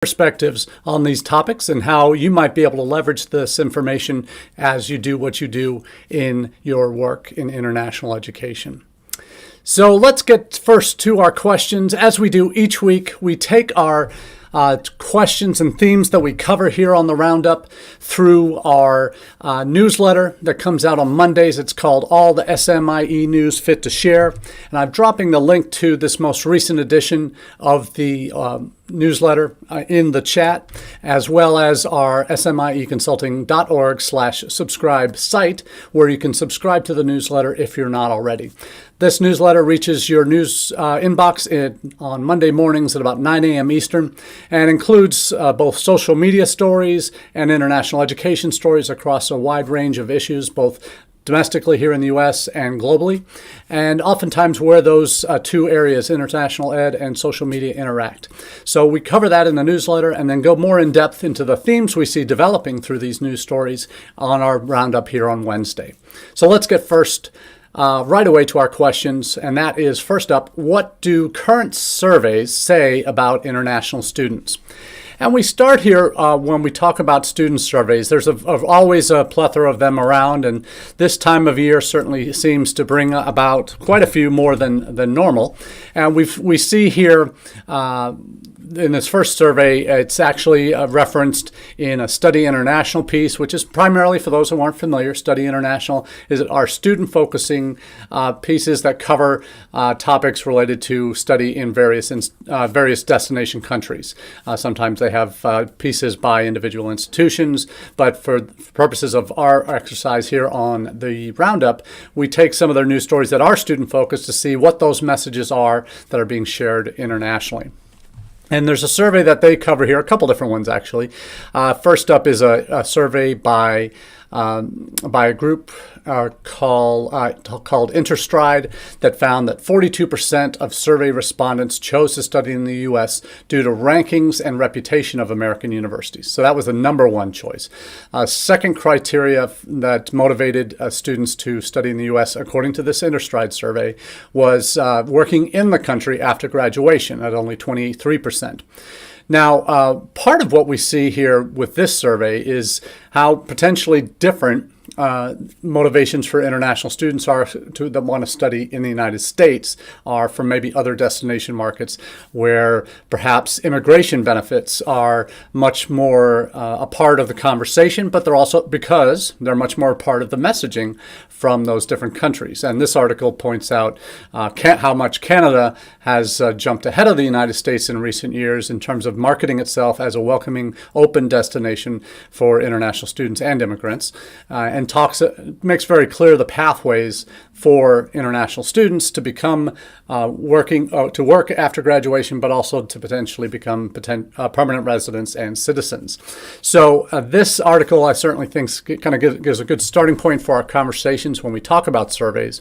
perspectives on these topics and how you might be able to leverage this information as you do what you do in your work in international education. So let's get first to our questions. As we do each week, we take our questions and themes that we cover here on the Roundup through our newsletter that comes out on Mondays. It's called All the SMIE News Fit to Share. And I'm dropping the link to this most recent edition of the newsletter in the chat, as well as our smieconsulting.org/subscribe site, where you can subscribe to the newsletter if you're not already. This newsletter reaches your news inbox on Monday mornings at about 9 a.m. Eastern and includes both social media stories and international education stories across a wide range of issues, both domestically here in the U.S. and globally, and oftentimes where those two areas, international ed and social media, interact. So we cover that in the newsletter and then go more in depth into the themes we see developing through these news stories on our Roundup here on Wednesday. So let's get first right away to our questions, and that is, first up, what do current surveys say about international students? And we start here when we talk about student surveys. There's always a plethora of them around, and this time of year certainly seems to bring about quite a few more than normal. And we see here in this first survey, it's actually referenced in a Study International piece, which is primarily, for those who aren't familiar, Study International is our student-focusing pieces that cover topics related to study in various destination countries. Sometimes they have pieces by individual institutions, but for purposes of our exercise here on the Roundup, we take some of their news stories that are student-focused to see what those messages are that are being shared internationally. And there's a survey that they cover here, a couple different ones actually. First up is a survey by a group called Interstride that found that 42% of survey respondents chose to study in the U.S. due to rankings and reputation of American universities. So that was the number one choice. Second criteria that motivated students to study in the U.S., according to this Interstride survey, was working in the country after graduation at only 23%. Now, part of what we see here with this survey is how potentially different motivations for international students are that want to study in the United States are from maybe other destination markets where perhaps immigration benefits are much more a part of the conversation, but they're also, because they're much more a part of the messaging from those different countries. And this article points out how much Canada has jumped ahead of the United States in recent years in terms of marketing itself as a welcoming, open destination for international students and immigrants, and makes very clear the pathways for international students to become to work after graduation, but also to potentially become permanent residents and citizens. So this article, I certainly think, kind of gives a good starting point for our conversations when we talk about surveys.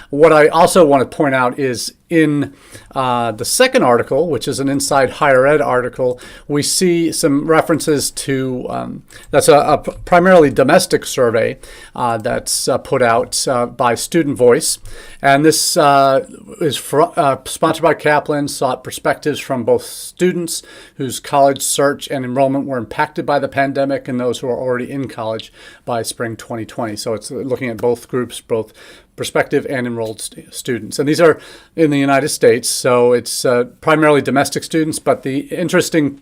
What I also want to point out is in the second article, which is an Inside Higher Ed article, we see some references to, that's a primarily domestic survey that's put out by Student Voice. And this is sponsored by Kaplan, sought perspectives from both students whose college search and enrollment were impacted by the pandemic and those who are already in college by spring 2020. So it's looking at both groups, both prospective and enrolled students. And these are in the United States, so it's primarily domestic students, but the interesting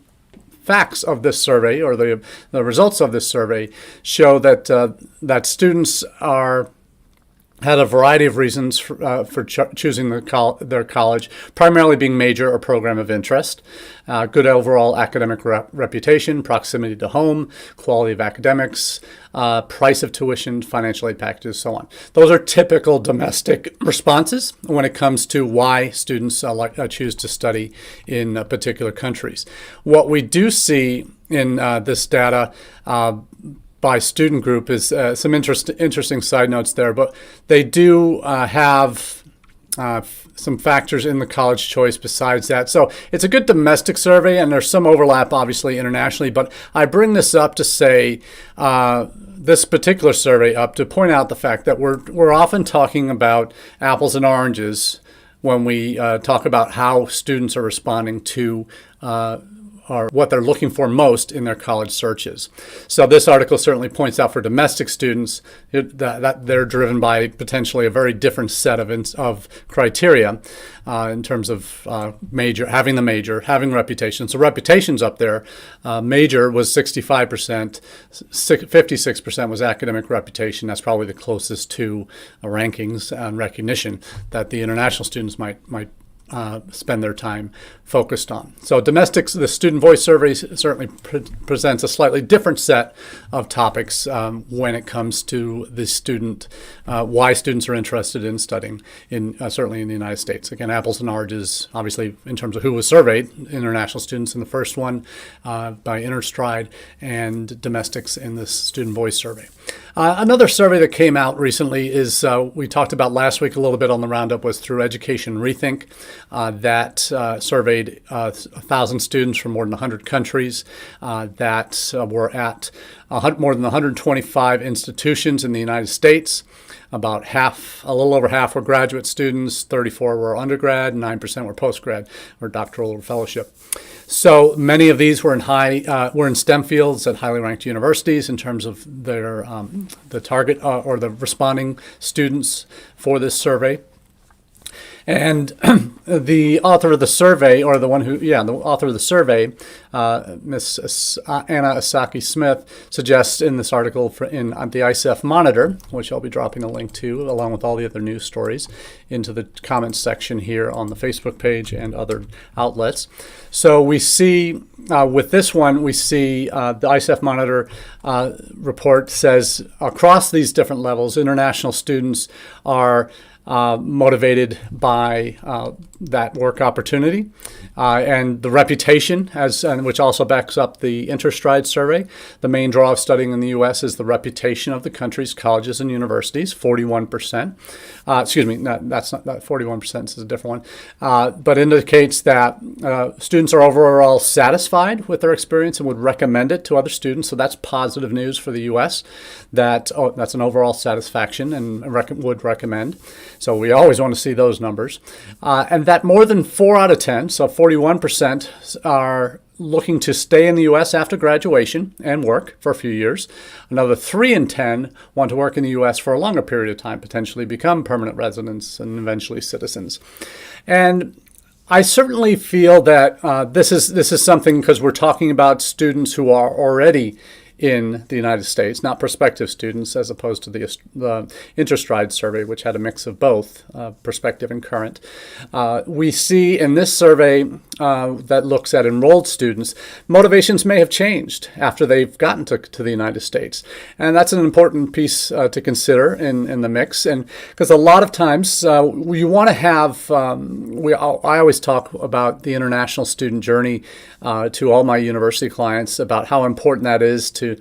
facts of this survey, or the results of this survey, show that that students had a variety of reasons for choosing their college, primarily being major or program of interest, good overall academic reputation, proximity to home, quality of academics, price of tuition, financial aid packages, so on. Those are typical domestic responses when it comes to why students choose to study in particular countries. What we do see in this data by student group is some interesting side notes there, but they do have some factors in the college choice besides that. So it's a good domestic survey, and there's some overlap, obviously, internationally, but I bring this up to say this particular survey up to point out the fact that we're often talking about apples and oranges when we talk about how students are responding to are what they're looking for most in their college searches. So this article certainly points out for domestic students that they're driven by potentially a very different set of criteria in terms of having the major, having reputation. So reputation's up there. Major was 65%, 56% was academic reputation. That's probably the closest to rankings and recognition that the international students might spend their time focused on. So domestics, the Student Voice Survey certainly presents a slightly different set of topics when it comes to the student, why students are interested in studying, certainly in the United States. Again, apples and oranges, obviously, in terms of who was surveyed, international students in the first one by Interstride, and domestics in the Student Voice Survey. Another survey that came out recently is, we talked about last week a little bit on the Roundup, was through Education Rethink. That surveyed 1,000 students from more than 100 countries that were at more than 125 institutions in the United States. About half, a little over half, were graduate students, 34 were undergrad, 9% were postgrad or doctoral or fellowship. So many of these were in STEM fields at highly ranked universities in terms of their the target or the responding students for this survey. And the author of the survey, or the author of the survey, Miss Anna Asaki-Smith, suggests in this article in the Isaf Monitor, which I'll be dropping a link to, along with all the other news stories, into the comments section here on the Facebook page and other outlets. So we see, with this one, we see the Isaf Monitor report says across these different levels, international students are motivated by that work opportunity and the reputation, which also backs up the Interstride survey. The main draw of studying in the U.S. is the reputation of the country's colleges and universities, 41%. That's not 41%, is a different one, but indicates that students are overall satisfied with their experience and would recommend it to other students. So that's positive news for the U.S. That's an overall satisfaction and would recommend. So we always want to see those numbers. And that more than 4 out of 10, so 41%, are looking to stay in the U.S. after graduation and work for a few years. Another 3 in 10 want to work in the U.S. for a longer period of time, potentially become permanent residents and eventually citizens. And I certainly feel that this is something, because we're talking about students who are already in the United States, not prospective students, as opposed to the Interstride survey, which had a mix of both prospective and current. We see in this survey that looks at enrolled students, motivations may have changed after they've gotten to the United States. And that's an important piece to consider in the mix. And because a lot of times you want to have, I always talk about the international student journey to all my university clients about how important that is to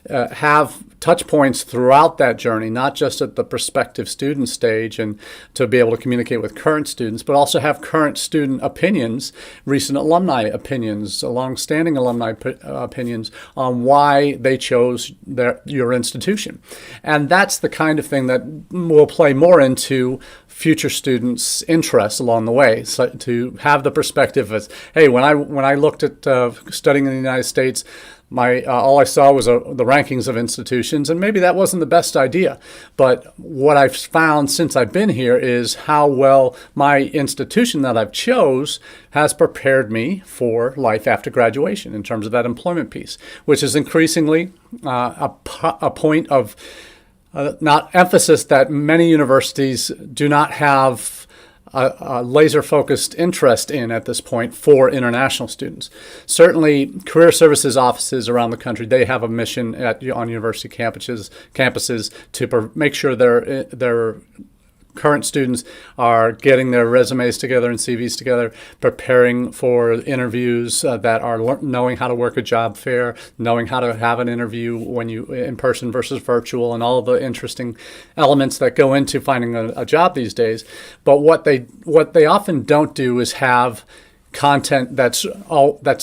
have touch points throughout that journey, not just at the prospective student stage and to be able to communicate with current students, but also have current student opinions, recent alumni opinions, long-standing alumni opinions on why they chose your institution. And that's the kind of thing that will play more into future students' interests along the way. So to have the perspective as, hey, when I looked at studying in the United States, all I saw was the rankings of institutions, and maybe that wasn't the best idea. But what I've found since I've been here is how well my institution that I've chose has prepared me for life after graduation in terms of that employment piece, which is increasingly a point of not emphasis that many universities do not have a laser-focused interest in at this point for international students. Certainly, career services offices around the country, they have a mission on university campuses to make sure their current students are getting their resumes together and CVs together, preparing for interviews that are knowing how to work a job fair, knowing how to have an interview when you in person versus virtual, and all of the interesting elements that go into finding a job these days. But what they often don't do is have content that's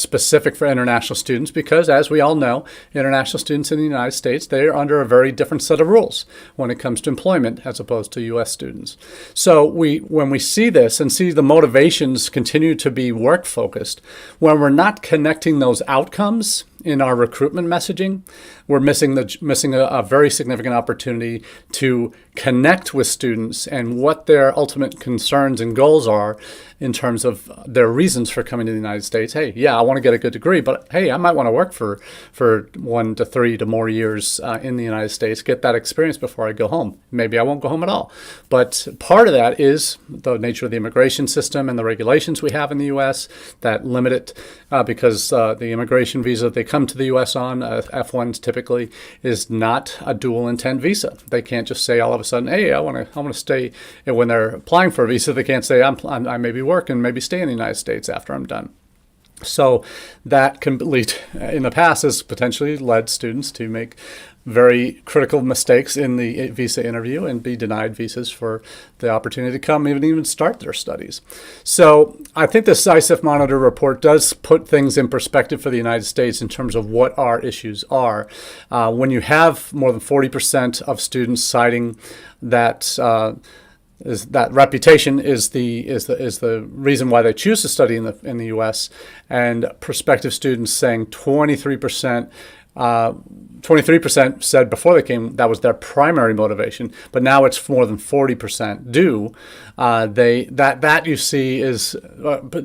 specific for international students, because as we all know, international students in the United States, they're under a very different set of rules when it comes to employment as opposed to U.S. students. So when we see this and see the motivations continue to be work focused, when we're not connecting those outcomes in our recruitment messaging, we're missing a very significant opportunity to connect with students and what their ultimate concerns and goals are in terms of their reasons for coming to the United States. Hey, yeah, I want to get a good degree, but hey, I might want to work for 1 to 3 to more years in the United States, get that experience before I go home. Maybe I won't go home at all. But part of that is the nature of the immigration system and the regulations we have in the U.S. that limit it because the immigration visa they come to the U.S. on, F1s typically, is not a dual intent visa. They can't just say all of a sudden, hey, I want to stay. And when they're applying for a visa, they can't say, I maybe work and maybe stay in the United States after I'm done. So that can lead, in the past, has potentially led students to make very critical mistakes in the visa interview and be denied visas for the opportunity to come even start their studies. So I think this Isaf Monitor report does put things in perspective for the United States in terms of what our issues are. When you have more than 40% of students citing that reputation is the reason why they choose to study in the U.S., and prospective students saying 23% said before they came that was their primary motivation, but now it's more than 40% do. That you see is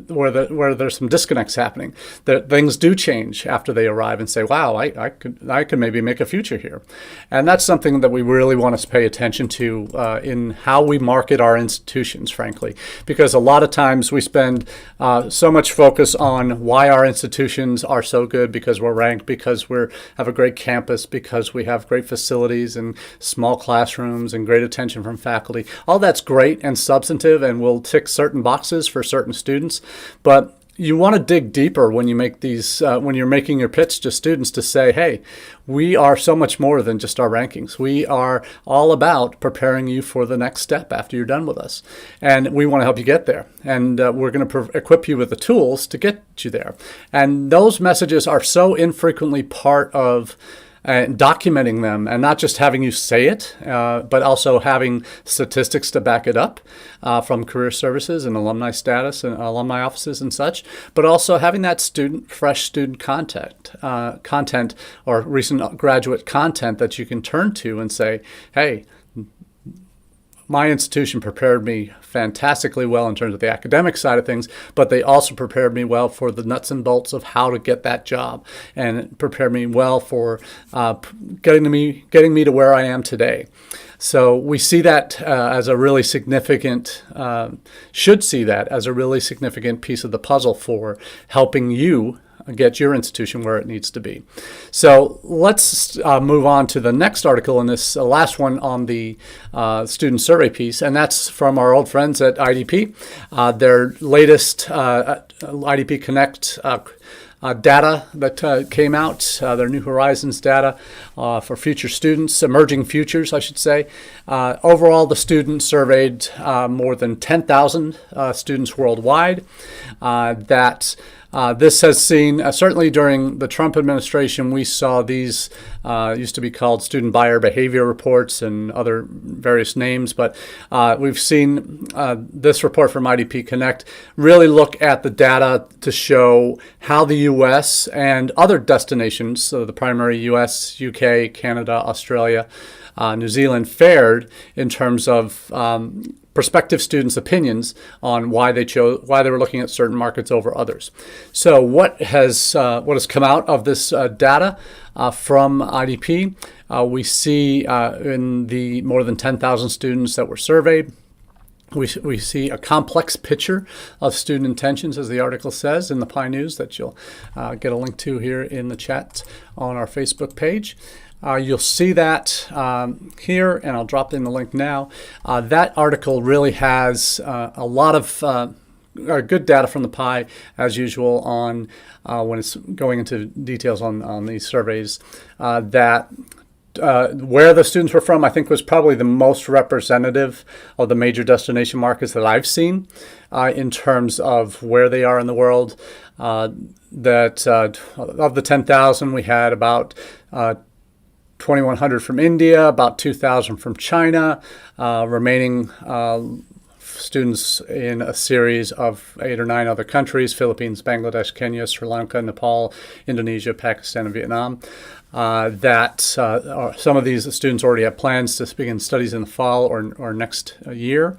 where there's some disconnects happening. That things do change after they arrive and say, wow, I could maybe make a future here. And that's something that we really want to pay attention to in how we market our institutions, frankly, because a lot of times we spend so much focus on why our institutions are so good, because we're ranked, because we have a great campus, because we have great facilities and small classrooms and great attention from faculty. All that's great and substantive and will tick certain boxes for certain students, but you want to dig deeper when you make these, when you're making your pitch to students to say, hey, we are so much more than just our rankings. We are all about preparing you for the next step after you're done with us. And we want to help you get there. And we're going to equip you with the tools to get you there. And those messages are so infrequently part of documenting them, and not just having you say it, but also having statistics to back it up from career services and alumni status and alumni offices and such, but also having that fresh student content or recent graduate content that you can turn to and say, hey, my institution prepared me fantastically well in terms of the academic side of things, but they also prepared me well for the nuts and bolts of how to get that job, and prepared me well for getting me to where I am today. So we see that as a really significant, should see that as a really significant piece of the puzzle for helping you get your institution where it needs to be. So let's move on to the next article in this last one on the student survey piece, and that's from our old friends at IDP. Their latest IDP Connect data that came out, their New Horizons data for future students, emerging futures, I should say. Overall, the students surveyed more than 10,000 students worldwide. This has seen, certainly during the Trump administration, we saw these used to be called student buyer behavior reports and other various names, but we've seen this report from IDP Connect really look at the data to show how the U.S. and other destinations, so the primary U.S., U.K., Canada, Australia, New Zealand, fared in terms of prospective students' opinions on why they were looking at certain markets over others. So what has come out of this data from IDP? We see in the more than 10,000 students that were surveyed, we see a complex picture of student intentions, as the article says in the Pi News that you'll get a link to here in the chat on our Facebook page. You'll see that here, and I'll drop in the link now. That article really has a lot of good data from the Pi, as usual, on when it's going into details on these surveys that where the students were from, I think, was probably the most representative of the major destination markets that I've seen in terms of where they are in the world. Of the 10,000, we had about 2,100 from India, about 2,000 from China, remaining students in a series of 8 or 9 other countries: Philippines, Bangladesh, Kenya, Sri Lanka, Nepal, Indonesia, Pakistan, and Vietnam. Some of these students already have plans to begin studies in the fall or next year.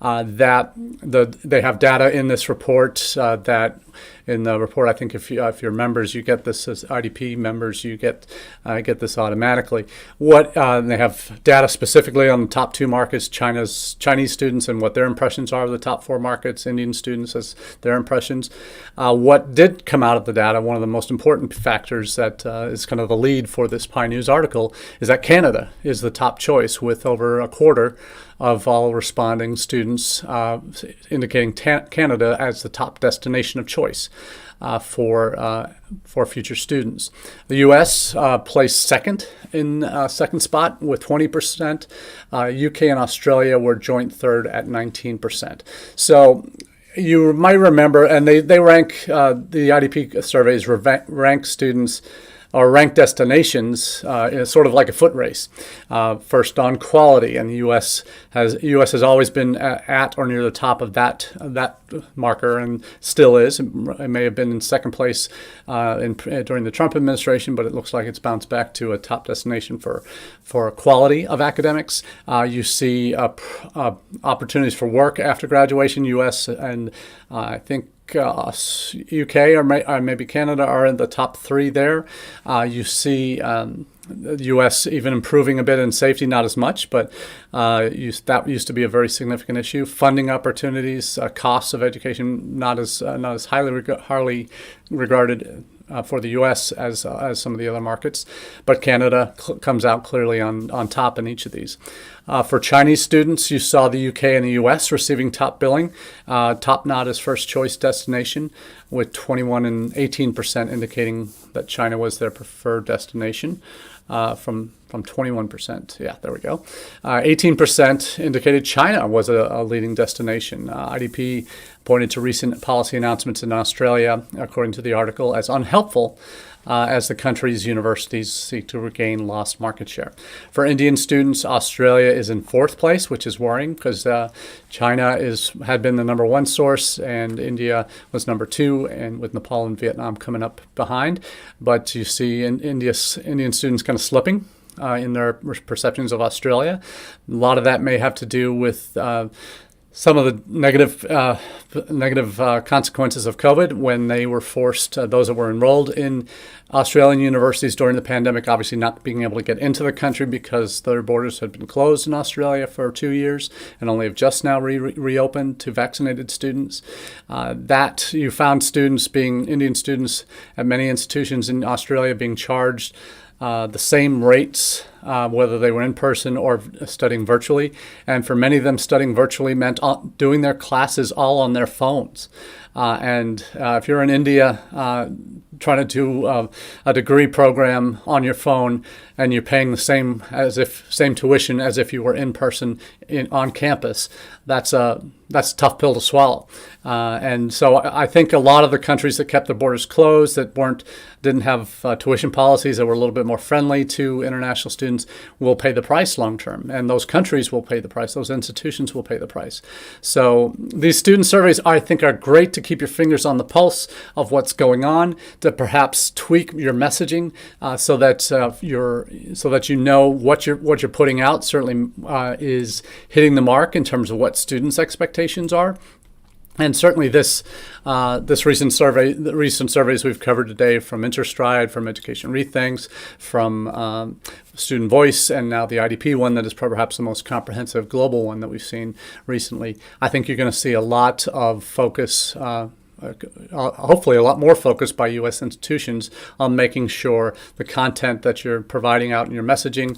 They have data in this report that in the report, I think if you're members, you get this as IDP members, you get this automatically. They have data specifically on the top 2 markets, Chinese students and what their impressions are of the top 4 markets, Indian students as their impressions. What did come out of the data, one of the most important factors that is kind of the lead for this Pi News article, is that Canada is the top choice, with over a quarter of all responding students indicating Canada as the top destination of choice for future students. The U.S. placed second in second spot with 20%. UK and Australia were joint third at 19%. So you might remember, and they rank, the IDP surveys rank students or rank destinations sort of like a foot race. First on quality, and the U.S. has always been at or near the top of that marker, and still is. It may have been in second place during the Trump administration, but it looks like it's bounced back to a top destination for quality of academics. You see opportunities for work after graduation. U.S. and I think UK or maybe Canada are in the top 3 there. You see the U.S. even improving a bit in safety, not as much, but that used to be a very significant issue. Funding opportunities, costs of education, not as highly regarded for the U.S. as some of the other markets, but Canada comes out clearly on top in each of these. For Chinese students, you saw the UK and the US receiving top billing, top not as first choice destination, with 21 and 18% indicating that China was their preferred destination, from 21%. Yeah, there we go. 18% indicated China was a leading destination. IDP pointed to recent policy announcements in Australia, according to the article, as unhelpful as the country's universities seek to regain lost market share. For Indian students, Australia is in 4th place, which is worrying because China had been the number 1 source and India was number 2, and with Nepal and Vietnam coming up behind. But you see Indian students kind of slipping in their perceptions of Australia. A lot of that may have to do with some of the negative consequences of COVID when they were forced, those that were enrolled in Australian universities during the pandemic, obviously not being able to get into the country because their borders had been closed in Australia for 2 years and only have just now reopened to vaccinated students. That you found Indian students at many institutions in Australia being charged the same rates, whether they were in person or studying virtually. And for many of them, studying virtually meant doing their classes all on their phones. And if you're in India trying to do a degree program on your phone and you're paying the same tuition as if you were in person on campus, that's a tough pill to swallow. And so I think a lot of the countries that kept the borders closed, that didn't have tuition policies that were a little bit more friendly to international students, will pay the price long term. And those countries will pay the price. Those institutions will pay the price. So these student surveys, I think, are great to keep your fingers on the pulse of what's going on, to perhaps tweak your messaging so that you know what you're putting out certainly is hitting the mark in terms of what students' expectations are. And certainly this recent surveys we've covered today, from Interstride, from Education Rethinks, from Student Voice, and now the IDP one that is perhaps the most comprehensive global one that we've seen recently, I think you're going to see a lot of focus, hopefully a lot more focus by U.S. institutions on making sure the content that you're providing out in your messaging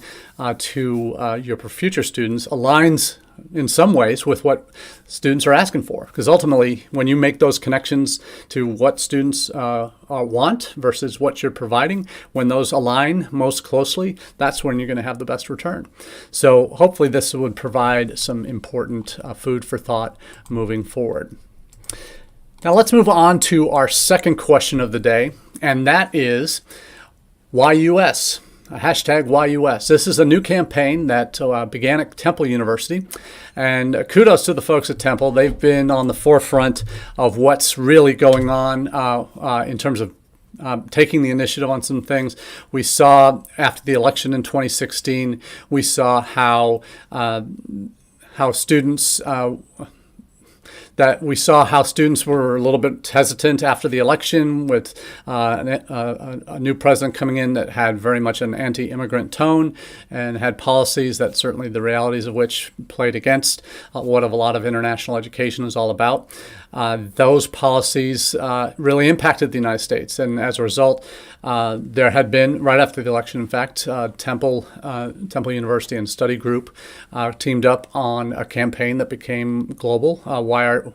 to your future students aligns in some ways with what students are asking for. Because ultimately, when you make those connections to what students want versus what you're providing, when those align most closely, that's when you're going to have the best return. So hopefully this would provide some important food for thought moving forward. Now let's move on to our second question of the day, and that is, why US? Hashtag YUS. This is a new campaign that began at Temple University, and kudos to the folks at Temple. They've been on the forefront of what's really going on in terms of taking the initiative on some things. We saw after the election in 2016, we saw how students were a little bit hesitant after the election with a new president coming in that had very much an anti-immigrant tone and had policies that certainly the realities of which played against what a lot of international education is all about. Those policies really impacted the United States, and as a result, there had been, right after the election, in fact, Temple University and Study Group teamed up on a campaign that became global.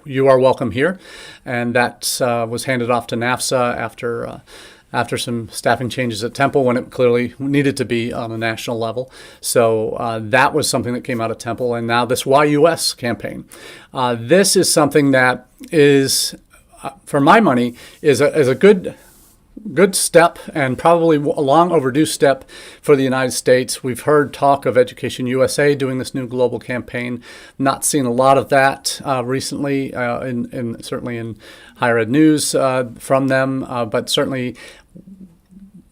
You Are Welcome Here, and that was handed off to NAFSA after some staffing changes at Temple when it clearly needed to be on a national level. So that was something that came out of Temple, and now this YUS campaign. This is something that is, for my money, is a good step, and probably a long overdue step for the United States. We've heard talk of Education USA doing this new global campaign. Not seen a lot of that recently, certainly in higher ed news from them, but certainly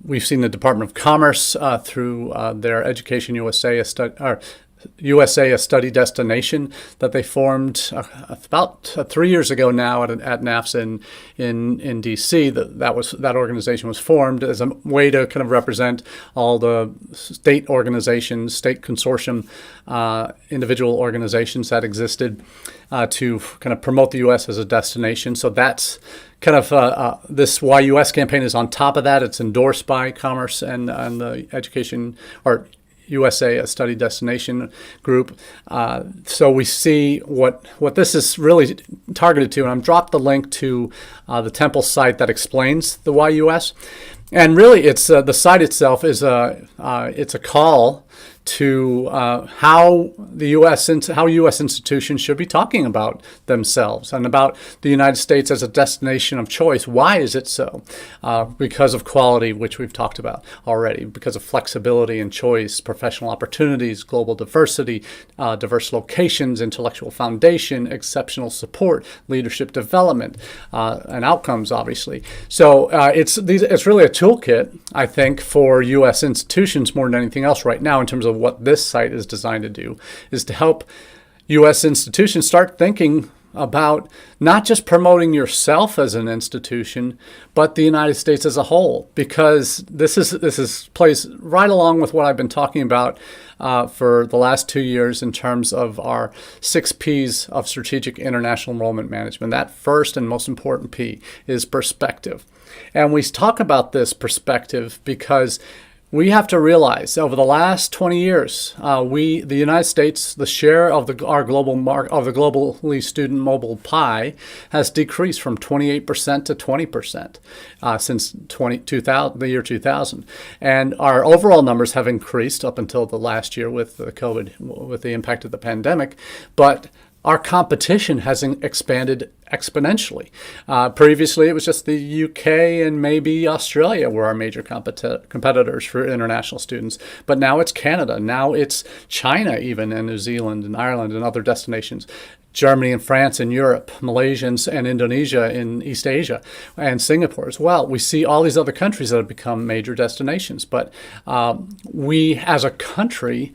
we've seen the Department of Commerce through their Education USA a study destination that they formed about 3 years ago now at NAFSA in DC. That organization was formed as a way to kind of represent all the state organizations, state consortium, individual organizations that existed to kind of promote the U.S. as a destination. So that's kind of this YUS campaign is on top of that. It's endorsed by Commerce and the Education or USA, a study destination group. So we see what this is really targeted to, and I've dropped the link to the Temple site that explains the YUS. And really, it's the site itself is it's a call to how U.S. institutions should be talking about themselves and about the United States as a destination of choice. Why is it so? Because of quality, which we've talked about already, because of flexibility and choice, professional opportunities, global diversity, diverse locations, intellectual foundation, exceptional support, leadership development, and outcomes, obviously. So it's really a toolkit, I think, for U.S. institutions more than anything else right now in terms of what this site is designed to do, is to help U.S. institutions start thinking about not just promoting yourself as an institution, but the United States as a whole, because this plays right along with what I've been talking about for the last 2 years in terms of our 6 Ps of strategic international enrollment management. That first and most important P is perspective. And we talk about this perspective because we have to realize over the last 20 years, the United States, the share of our global of the globally student mobile pie has decreased from 28% to 20% since the year 2000, and our overall numbers have increased up until the last year with the impact of the pandemic, but our competition has expanded exponentially. Previously, it was just the UK and maybe Australia were our major competitors for international students. But now it's Canada. Now it's China even, and New Zealand and Ireland and other destinations. Germany and France in Europe, Malaysia and Indonesia in East Asia, and Singapore as well. We see all these other countries that have become major destinations. But we as a country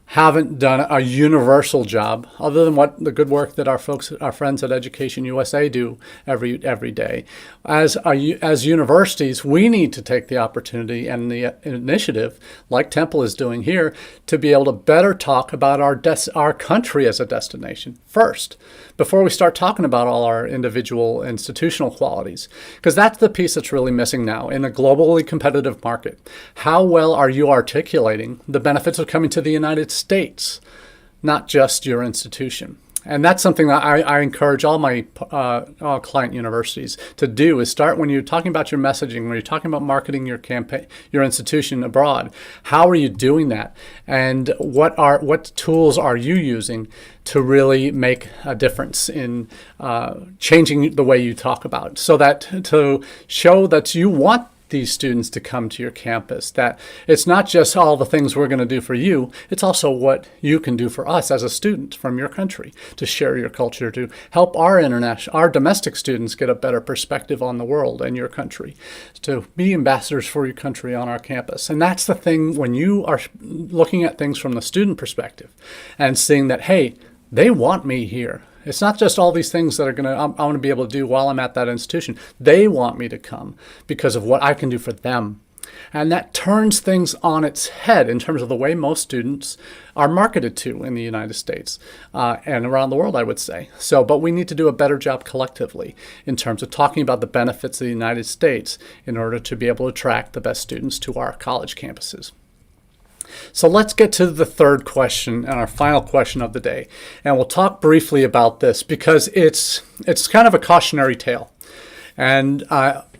haven't done a universal job, other than what the good work that our friends at Education USA do every day. As universities, we need to take the opportunity and the initiative, like Temple is doing here, to be able to better talk about our country as a destination first, before we start talking about all our individual institutional qualities. Because that's the piece that's really missing now in a globally competitive market. How well are you articulating the benefits of coming to the United States? not just your institution. And that's something that I encourage all my client universities to do, is start when you're talking about your messaging, when you're talking about marketing your campaign, your institution abroad. How are you doing that? And what tools are you using to really make a difference in changing the way you talk about it, so that to show that you want these students to come to your campus, that it's not just all the things we're going to do for you, it's also what you can do for us as a student from your country, to share your culture, to help our domestic students get a better perspective on the world and your country, to be ambassadors for your country on our campus. And that's the thing, when you are looking at things from the student perspective and seeing that, hey, they want me here. It's not just all these things that I'm going to be able to do while I'm at that institution. They want me to come because of what I can do for them. And that turns things on its head in terms of the way most students are marketed to in the United States and around the world, I would say. But we need to do a better job collectively in terms of talking about the benefits of the United States in order to be able to attract the best students to our college campuses. So let's get to the third question and our final question of the day. And we'll talk briefly about this because it's kind of a cautionary tale. And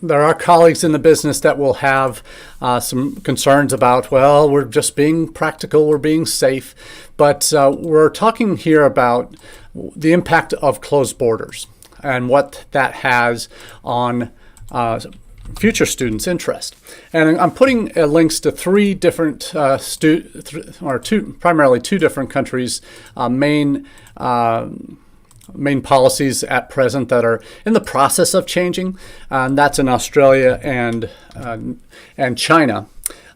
there are colleagues in the business that will have some concerns about, well, we're just being practical, we're being safe. But we're talking here about the impact of closed borders and what that has on future students' interest. And I'm putting links to three different primarily two different countries' main policies at present that are in the process of changing, and that's in Australia and China.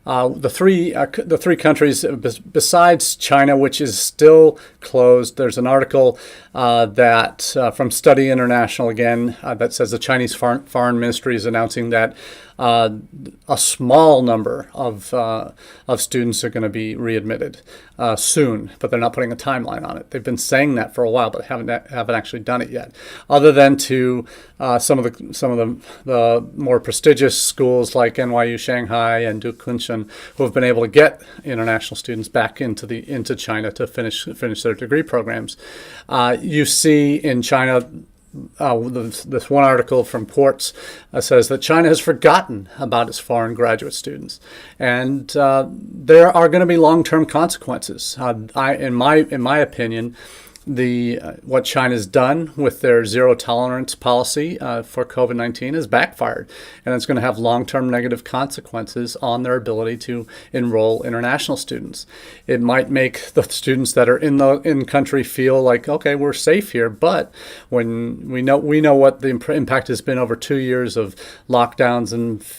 The three countries besides China, which is still closed. There's an article that from Study International again that says the Chinese Foreign Ministry is announcing that a small number of students are going to be readmitted soon, but they're not putting a timeline on it. They've been saying that for a while, but haven't actually done it yet. Other than to some of the more prestigious schools like NYU Shanghai and Duke Kunshan, who have been able to get international students back into China to finish their degree programs. You see in China. This one article from Quartz says that China has forgotten about its foreign graduate students, and there are going to be long-term consequences. In my opinion, what China's done with their zero tolerance policy for COVID-19 has backfired, and it's going to have long-term negative consequences on their ability to enroll international students. It might make the students that are in country feel like, okay, we're safe here, but when we know what the impact has been over 2 years of lockdowns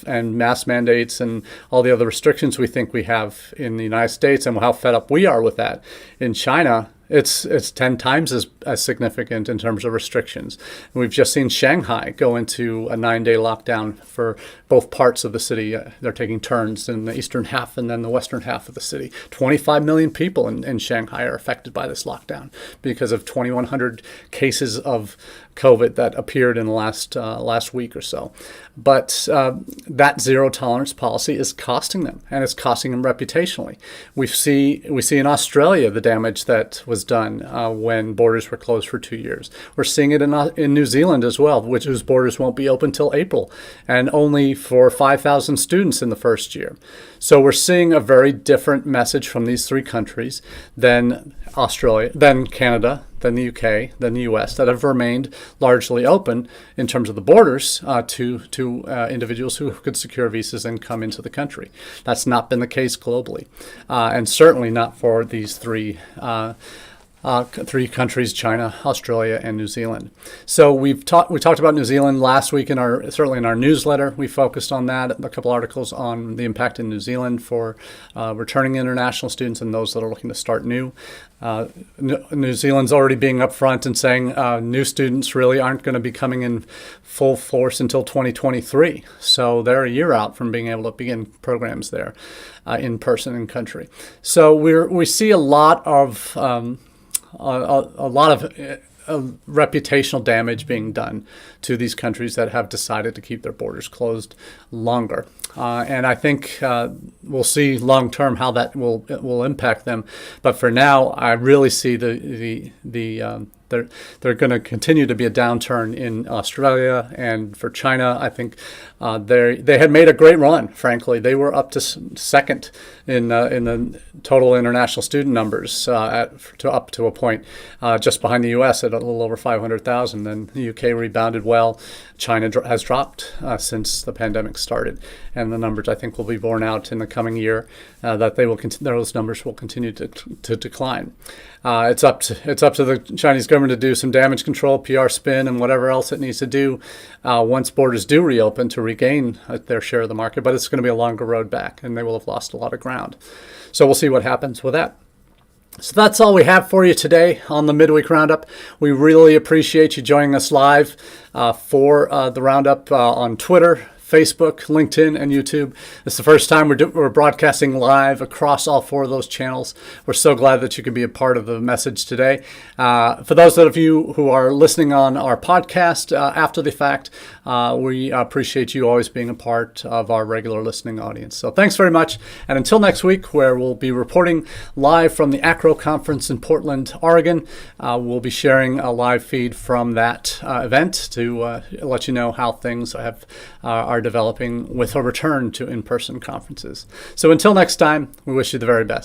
and mask mandates and all the other restrictions we think we have in the United States, and how fed up we are with that. In China, it's 10 times as significant in terms of restrictions. We've just seen Shanghai go into a 9-day lockdown for both parts of the city. They're taking turns in the eastern half and then the western half of the city. 25 million people in Shanghai are affected by this lockdown because of 2,100 cases of COVID that appeared in the last week or so. But that zero tolerance policy is costing them, and it's costing them reputationally. We see in Australia the damage that was done when borders were closed for 2 years. We're seeing it in New Zealand as well, whose borders won't be open till April, and only for 5,000 students in the first year. So we're seeing a very different message from these three countries than Australia, than Canada, than the UK, than the US, that have remained largely open in terms of the borders to individuals who could secure visas and come into the country. That's not been the case globally, and certainly not for these three countries: China, Australia, and New Zealand. So we talked about New Zealand last week certainly in our newsletter. We focused on that, a couple articles on the impact in New Zealand for returning international students and those that are looking to start new. New Zealand's already being upfront and saying new students really aren't going to be coming in full force until 2023. So they're a year out from being able to begin programs there in person in country. So we see a lot of reputational damage being done to these countries that have decided to keep their borders closed longer. And I think we'll see long term how that will impact them. But for now, I really see they're going to continue to be a downturn in Australia. And for China, I think they had made a great run. Frankly, they were up to second in the total international student numbers up to a point, just behind the U.S. at a little over 500,000. Then the U.K. rebounded well. China has dropped since the pandemic started, and the numbers, I think, will be borne out in the coming year that those numbers will continue to decline. It's up to the Chinese government to do some damage control, PR spin, and whatever else it needs to do once borders do reopen to regain their share of the market. But it's going to be a longer road back, and they will have lost a lot of ground. So we'll see what happens with that. So that's all we have for you today on the Midweek Roundup. We really appreciate you joining us live for the Roundup on Twitter, Facebook, LinkedIn, and YouTube. It's the first time we're broadcasting live across all 4 of those channels. We're so glad that you can be a part of the message today. For those of you who are listening on our podcast after the fact, we appreciate you always being a part of our regular listening audience. So thanks very much. And until next week, where we'll be reporting live from the ACRO conference in Portland, Oregon, we'll be sharing a live feed from that event to let you know how things are developing with a return to in-person conferences. So until next time, we wish you the very best.